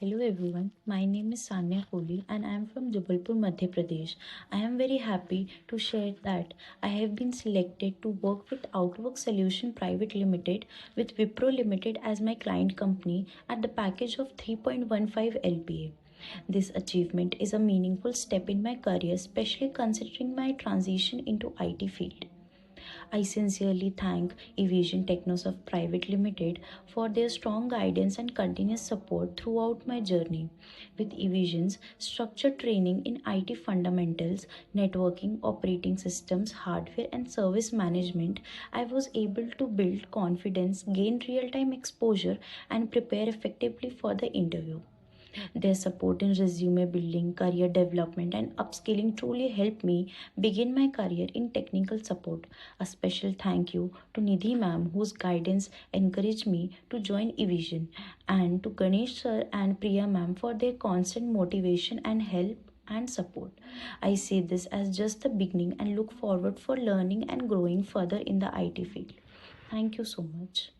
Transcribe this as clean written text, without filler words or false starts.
Hello everyone, my name is Sanya Kohli and I am from Jabalpur, Madhya Pradesh. I am very happy to share that I have been selected to work with Outwork Solution Private Limited with Wipro Limited as my client company at the package of 3.15 LPA. This achievement is a meaningful step in my career, especially considering my transition into IT field. I sincerely thank eVision Technosoft Private Limited for their strong guidance and continuous support throughout my journey. With eVision's structured training in IT fundamentals, networking, operating systems, hardware, and service management, I was able to build confidence, gain real time exposure, and prepare effectively for the interview. Their support in resume building, career development, and upskilling truly helped me begin my career in technical support. A special thank you to Nidhi ma'am, whose guidance encouraged me to join eVision, and to Ganesh sir and Priya ma'am for their constant motivation and help and support. I see this as just the beginning and look forward for learning and growing further in the IT field. Thank you so much.